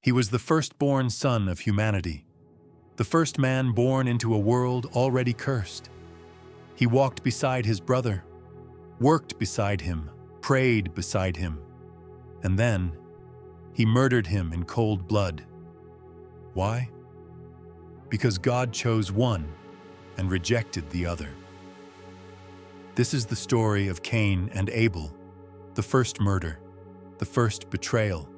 He was the firstborn son of humanity, the first man born into a world already cursed. He walked beside his brother, worked beside him, prayed beside him, and then he murdered him in cold blood. Why? Because God chose one and rejected the other. This is the story of Cain and Abel, the first murder, the first betrayal,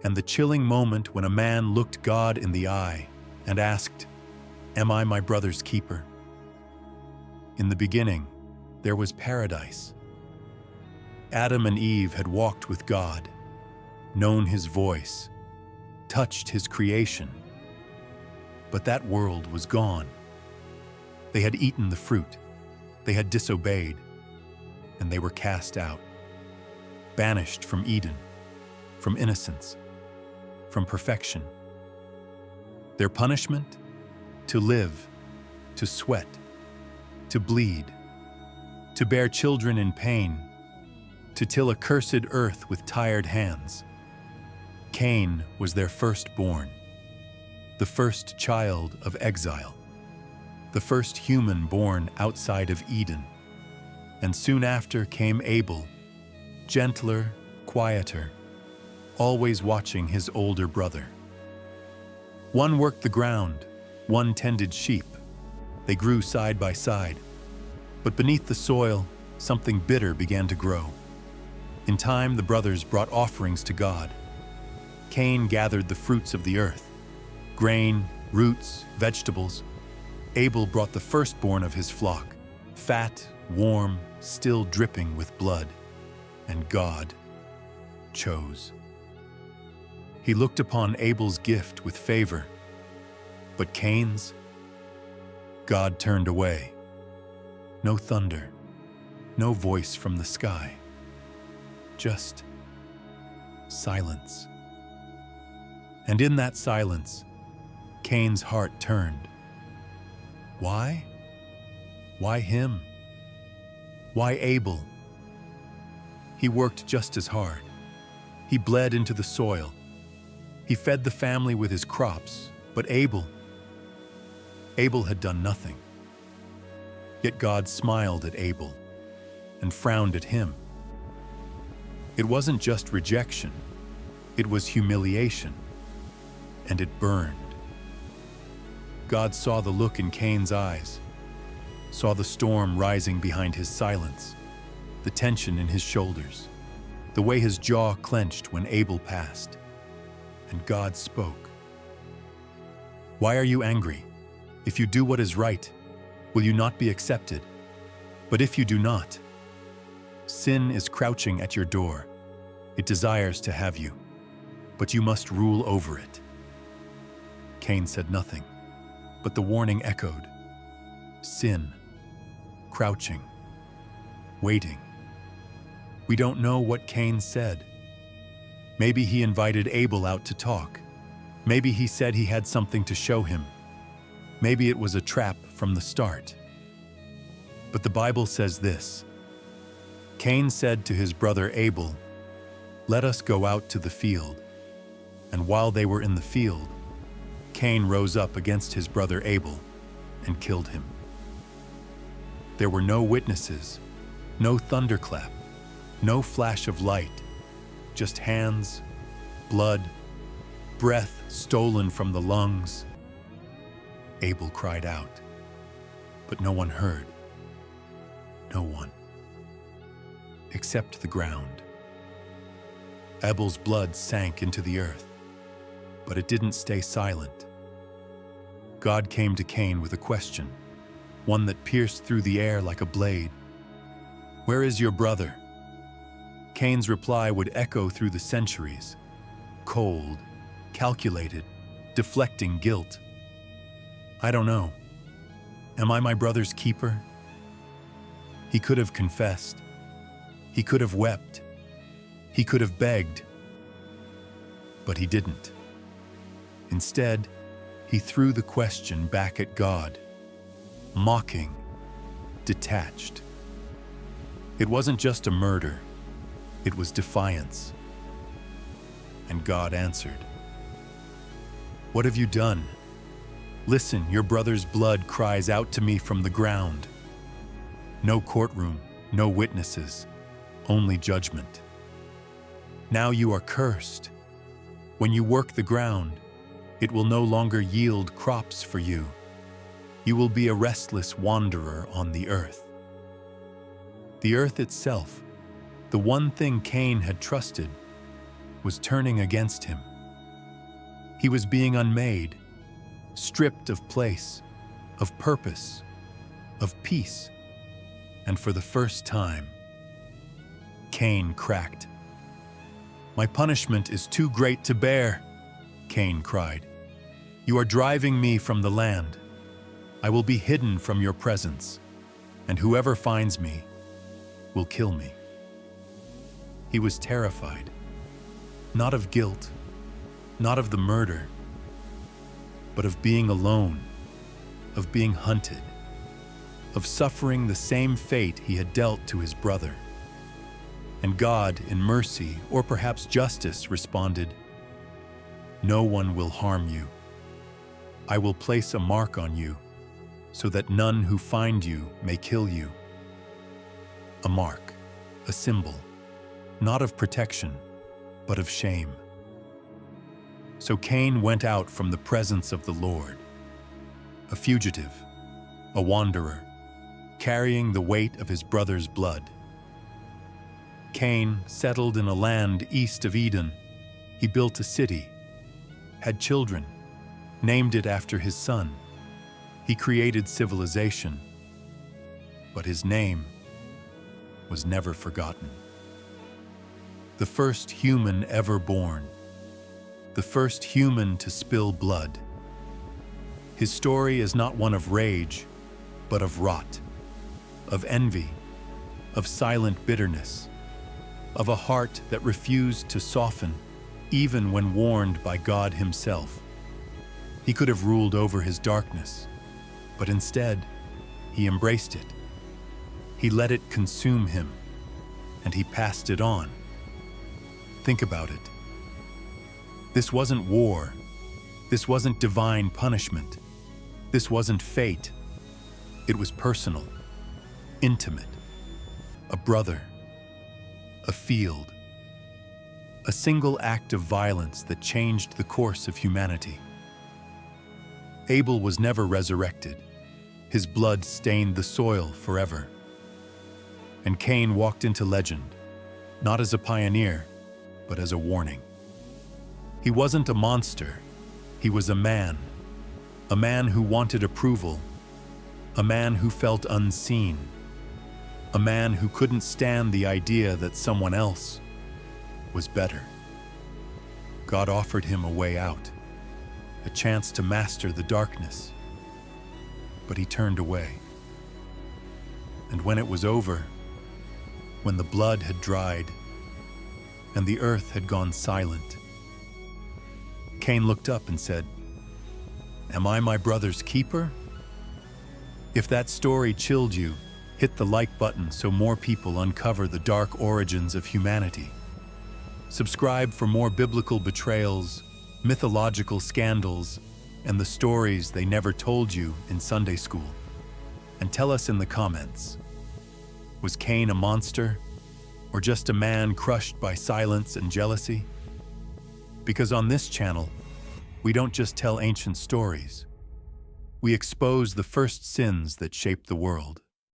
and the chilling moment when a man looked God in the eye and asked, "Am I my brother's keeper?" In the beginning, there was paradise. Adam and Eve had walked with God, known his voice, touched his creation. But that world was gone. They had eaten the fruit, they had disobeyed, and they were cast out, banished from Eden, from innocence, from perfection. Their punishment? To live, to sweat, to bleed, to bear children in pain, to till a cursed earth with tired hands. Cain was their firstborn, the first child of exile, the first human born outside of Eden. And soon after came Abel, gentler, quieter, always watching his older brother. One worked the ground, one tended sheep. They grew side by side. But beneath the soil, something bitter began to grow. In time, the brothers brought offerings to God. Cain gathered the fruits of the earth, grain, roots, vegetables. Abel brought the firstborn of his flock, fat, warm, still dripping with blood. And God chose. He looked upon Abel's gift with favor, but Cain's, God turned away. No thunder, no voice from the sky, just silence. And in that silence, Cain's heart turned. Why? Why him? Why Abel? He worked just as hard. He bled into the soil. He fed the family with his crops, but Abel had done nothing. Yet God smiled at Abel and frowned at him. It wasn't just rejection, it was humiliation, and it burned. God saw the look in Cain's eyes, saw the storm rising behind his silence, the tension in his shoulders, the way his jaw clenched when Abel passed. And God spoke. Why are you angry? If you do what is right, will you not be accepted? But if you do not, sin is crouching at your door. It desires to have you, but you must rule over it. Cain said nothing, but the warning echoed. Sin, crouching, waiting. We don't know what Cain said. Maybe he invited Abel out to talk. Maybe he said he had something to show him. Maybe it was a trap from the start. But the Bible says this. Cain said to his brother Abel, "Let us go out to the field." And while they were in the field, Cain rose up against his brother Abel and killed him. There were no witnesses, no thunderclap, no flash of light, just hands, blood, breath stolen from the lungs. Abel cried out, but no one heard. No one. Except the ground. Abel's blood sank into the earth, but it didn't stay silent. God came to Cain with a question, one that pierced through the air like a blade. "Where is your brother?" Cain's reply would echo through the centuries, cold, calculated, deflecting guilt. "I don't know. Am I my brother's keeper?" He could have confessed. He could have wept. He could have begged. But he didn't. Instead, he threw the question back at God, mocking, detached. It wasn't just a murder. It was defiance. And God answered, What have you done? Listen, your brother's blood cries out to me from the ground. No courtroom, no witnesses, only judgment. Now you are cursed. When you work the ground, it will no longer yield crops for you. You will be a restless wanderer on the earth. The earth itself, the one thing Cain had trusted, was turning against him. He was being unmade, stripped of place, of purpose, of peace, and for the first time, Cain cracked. "My punishment is too great to bear," Cain cried. "You are driving me from the land. I will be hidden from your presence, and whoever finds me will kill me." He was terrified, not of guilt, not of the murder, but of being alone, of being hunted, of suffering the same fate he had dealt to his brother. And God, in mercy, or perhaps justice, responded, "No one will harm you. I will place a mark on you, so that none who find you may kill you." A mark, a symbol, not of protection, but of shame. So Cain went out from the presence of the Lord, a fugitive, a wanderer, carrying the weight of his brother's blood. Cain settled in a land east of Eden. He built a city, had children, named it after his son. He created civilization, but his name was never forgotten. The first human ever born, the first human to spill blood. His story is not one of rage, but of rot, of envy, of silent bitterness, of a heart that refused to soften even when warned by God himself. He could have ruled over his darkness, but instead, he embraced it. He let it consume him, and he passed it on. Think about it. This wasn't war. This wasn't divine punishment. This wasn't fate. It was personal, intimate, a brother, a field, a single act of violence that changed the course of humanity. Abel was never resurrected. His blood stained the soil forever. And Cain walked into legend, not as a pioneer, but as a warning. He wasn't a monster. He was a man who wanted approval, a man who felt unseen, a man who couldn't stand the idea that someone else was better. God offered him a way out, a chance to master the darkness, but he turned away. And when it was over, when the blood had dried and the earth had gone silent, Cain looked up and said, "Am I my brother's keeper?" If that story chilled you, hit the like button so more people uncover the dark origins of humanity. Subscribe for more biblical betrayals, mythological scandals, and the stories they never told you in Sunday school. And tell us in the comments, was Cain a monster, or just a man crushed by silence and jealousy? Because on this channel, we don't just tell ancient stories. We expose the first sins that shaped the world.